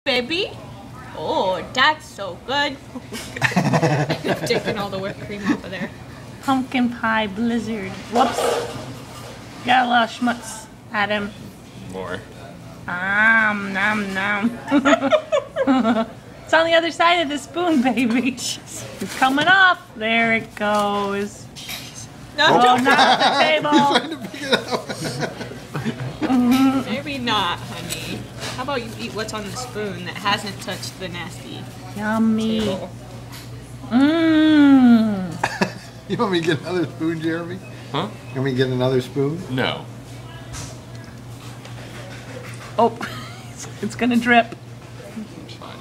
Baby. Oh, that's so good. I've taken all the whipped cream off of there. Pumpkin pie blizzard. Whoops. Got a lot of schmutz at him. More. Nom nom. It's on the other side of the spoon, baby. It's coming off. There it goes. No, Oh, don't. not the table. Trying to pick it up. Maybe not, honey. How about you eat what's on the spoon that hasn't touched the nasty Yummy. table? Mmm. You want me to get another spoon, Jeremy? Huh? You want me to get another spoon? No. Oh, it's gonna drip. It's fine.